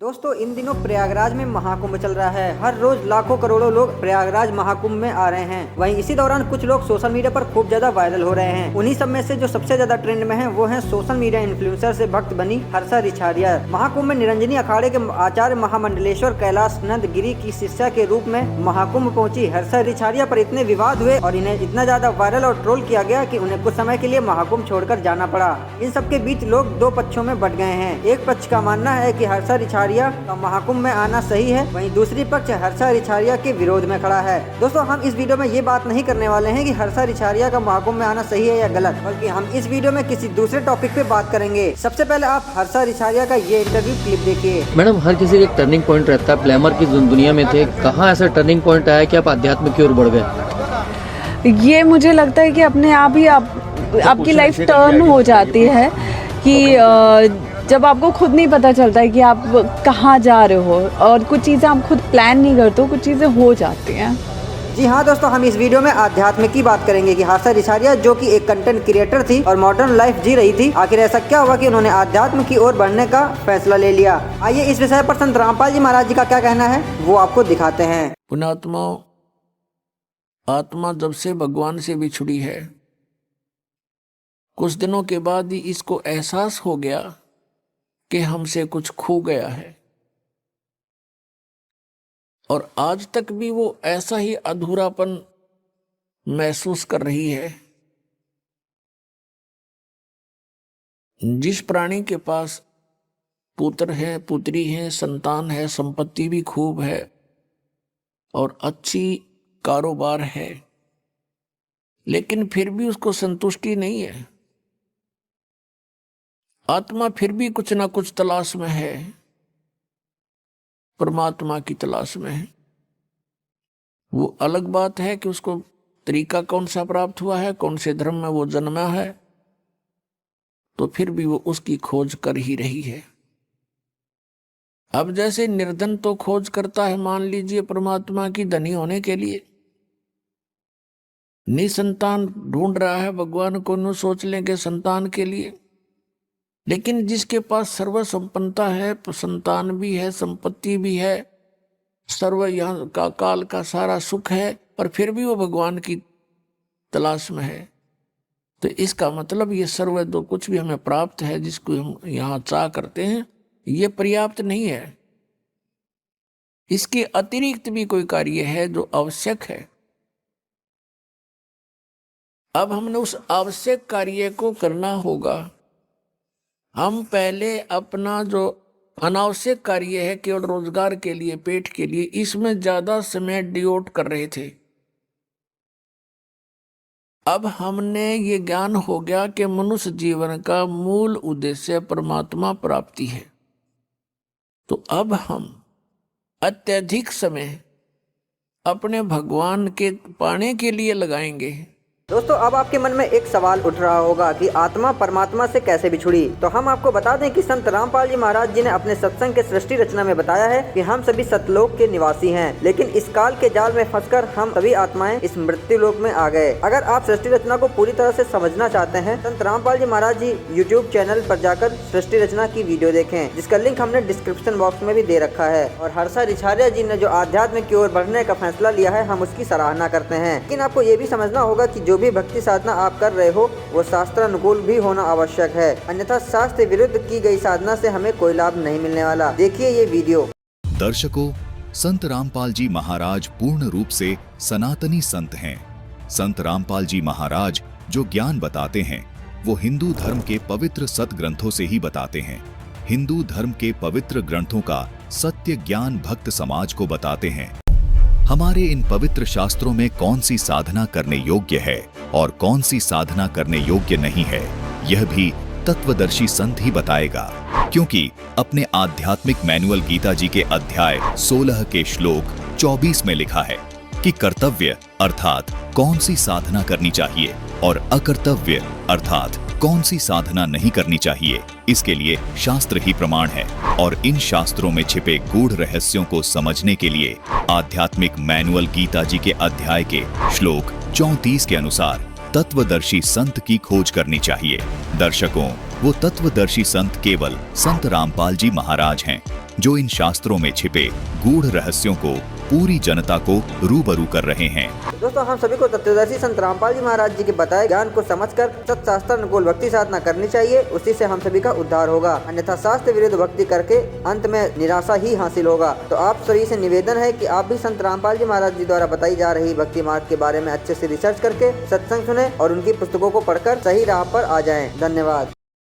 दोस्तों इन दिनों प्रयागराज में महाकुंभ चल रहा है। हर रोज लाखों करोड़ों लोग प्रयागराज महाकुंभ में आ रहे हैं। वहीं इसी दौरान कुछ लोग सोशल मीडिया पर खूब ज्यादा वायरल हो रहे हैं। उन्हीं सब में से जो सबसे ज्यादा ट्रेंड में है वो है सोशल मीडिया इन्फ्लुएंसर से भक्त बनी हर्षा रिछारिया। महाकुंभ में निरंजनी अखाड़े के आचार्य महामंडलेश्वर कैलाश नंद गिरी की शिष्या के रूप में महाकुंभ पहुंची हर्षा रिछारिया पर इतने विवाद हुए और इन्हें इतना ज्यादा वायरल और ट्रोल किया गया कि उन्हें कुछ समय के लिए महाकुंभ छोड़कर जाना पड़ा। इन सबके बीच लोग दो पक्षों में बट गए हैं। एक पक्ष का मानना है कि हर्षा रिछारिया का महाकुंभ में आना सही है, वहीं दूसरी पक्ष हर्षा रिछारिया के विरोध में खड़ा है। दोस्तों हम इस वीडियो में ये बात नहीं करने वाले हैं कि हर्षा रिछारिया का महाकुंभ में आना सही है या गलत, बल्कि हम इस वीडियो में किसी दूसरे टॉपिक पे बात करेंगे। सबसे पहले आप हर्षा रिछारिया का ये इंटरव्यू क्लिप देखिए। मैडम, हर किसी का एक टर्निंग पॉइंट रहता है। ग्लैमर की दुनिया में थे, कहाँ ऐसा टर्निंग पॉइंट आया कि आप आध्यात्म की ओर बढ़ गए? ये मुझे लगता है कि अपने आप ही आपकी लाइफ टर्न हो जाती है कि जब आपको खुद नहीं पता चलता है कि आप कहाँ जा रहे हो, और कुछ चीज़ें आप खुद प्लान नहीं करते हो, कुछ चीज़ें हो जाती हैं। जी हाँ दोस्तों, हम इस वीडियो में आध्यात्म की बात करेंगे कि हर्षा रिछारिया जो कि एक कंटेंट क्रिएटर थी और मॉडर्न लाइफ जी रही थी, आखिर ऐसा क्या हुआ कि उन्होंने आध्यात्म की ओर बढ़ने का फैसला ले लिया। आइए इस विषय पर संत रामपाल जी महाराज जी का क्या कहना है वो आपको दिखाते हैं। पुण्यात्मा, आत्मा जब से भगवान से बिछुड़ी है, कुछ दिनों के बाद ही इसको एहसास हो गया कि हमसे कुछ खो गया है, और आज तक भी वो ऐसा ही अधूरापन महसूस कर रही है। जिस प्राणी के पास पुत्र है, पुत्री है, संतान है, संपत्ति भी खूब है और अच्छी कारोबार है, लेकिन फिर भी उसको संतुष्टि नहीं है। आत्मा फिर भी कुछ ना कुछ तलाश में है, परमात्मा की तलाश में है। वो अलग बात है कि उसको तरीका कौन सा प्राप्त हुआ है, कौन से धर्म में वो जन्मा है, तो फिर भी वो उसकी खोज कर ही रही है। अब जैसे निर्धन तो खोज करता है, मान लीजिए परमात्मा की धनी होने के लिए, निसंतान ढूंढ रहा है भगवान को, न सोच लेंगे संतान के लिए। लेकिन जिसके पास सर्व संपन्नता है, संतान भी है, संपत्ति भी है, सर्व यहाँ का काल का सारा सुख है, पर फिर भी वो भगवान की तलाश में है, तो इसका मतलब ये सर्व जो कुछ भी हमें प्राप्त है, जिसको हम यहाँ चाह करते हैं, ये पर्याप्त नहीं है। इसके अतिरिक्त भी कोई कार्य है जो आवश्यक है। अब हमने उस आवश्यक कार्य को करना होगा। हम पहले अपना जो अनावश्यक कार्य है, केवल रोजगार के लिए, पेट के लिए, इसमें ज्यादा समय डिवोट कर रहे थे। अब हमने ये ज्ञान हो गया कि मनुष्य जीवन का मूल उद्देश्य परमात्मा प्राप्ति है, तो अब हम अत्यधिक समय अपने भगवान के पाने के लिए लगाएंगे। दोस्तों अब आपके मन में एक सवाल उठ रहा होगा कि आत्मा परमात्मा से कैसे बिछुड़ी। तो हम आपको बता दें कि संत रामपाल जी महाराज जी ने अपने सत्संग के सृष्टि रचना में बताया है कि हम सभी सतलोक के निवासी हैं, लेकिन इस काल के जाल में फंसकर हम सभी आत्माएं इस मृत्यु लोक में आ गए। अगर आप सृष्टि रचना को पूरी तरह से समझना चाहते हैं, संत रामपाल जी महाराज जी यूट्यूब चैनल पर जाकर सृष्टि रचना की वीडियो देखें, जिसका लिंक हमने डिस्क्रिप्शन बॉक्स में भी दे रखा है। और हर्षा रिछारिया जी ने जो आध्यात्म की ओर बढ़ने का फैसला लिया है, हम उसकी सराहना करते हैं। लेकिन आपको ये भी समझना होगा कि जो भी भक्ति साधना आप कर रहे हो वो शास्त्रानुकूल भी होना आवश्यक है, अन्यथा शास्त्र विरुद्ध की गई साधना से हमें कोई लाभ नहीं मिलने वाला। देखिए ये वीडियो। दर्शकों, संत रामपाल जी महाराज पूर्ण रूप से सनातनी संत हैं। संत रामपाल जी महाराज जो ज्ञान बताते हैं वो हिंदू धर्म के पवित्र सत ग्रंथों से ही बताते हैं। हिंदू धर्म के पवित्र ग्रंथों का सत्य ज्ञान भक्त समाज को बताते हैं। हमारे इन पवित्र शास्त्रों में कौन सी साधना करने योग्य है और कौन सी साधना करने योग्य नहीं है, यह भी तत्वदर्शी संत ही बताएगा। क्योंकि अपने आध्यात्मिक मैनुअल गीता जी के अध्याय 16 के श्लोक 24 में लिखा है कि कर्तव्य अर्थात कौन सी साधना करनी चाहिए और अकर्तव्य अर्थात कौन सी साधना नहीं करनी चाहिए, इसके लिए शास्त्र ही प्रमाण है। और इन शास्त्रों में छिपे गूढ़ रहस्यों को समझने के लिए आध्यात्मिक मैनुअल गीता जी के अध्याय के श्लोक 34 के अनुसार तत्वदर्शी संत की खोज करनी चाहिए। दर्शकों, वो तत्वदर्शी संत केवल संत रामपाल जी महाराज हैं, जो इन शास्त्रों में छिपे गूढ़ रहस्यों को पूरी जनता को रूबरू कर रहे हैं। दोस्तों, हम सभी को तत्वदर्शी संत रामपाल जी महाराज जी के बताए ज्ञान को समझकर सत्शास्त्र अनुकूल भक्ति साधना करनी चाहिए। उसी से हम सभी का उद्धार होगा, अन्यथा शास्त्र विरुद्ध भक्ति करके अंत में निराशा ही हासिल होगा। तो आप सभी से निवेदन है कि आप भी संत रामपाल जी महाराज जी द्वारा बताई जा रही भक्ति मार्ग के बारे में अच्छे से रिसर्च करके सत्संग सुने और उनकी पुस्तकों को पढ़कर सही राह पर आ जाएं। धन्यवाद।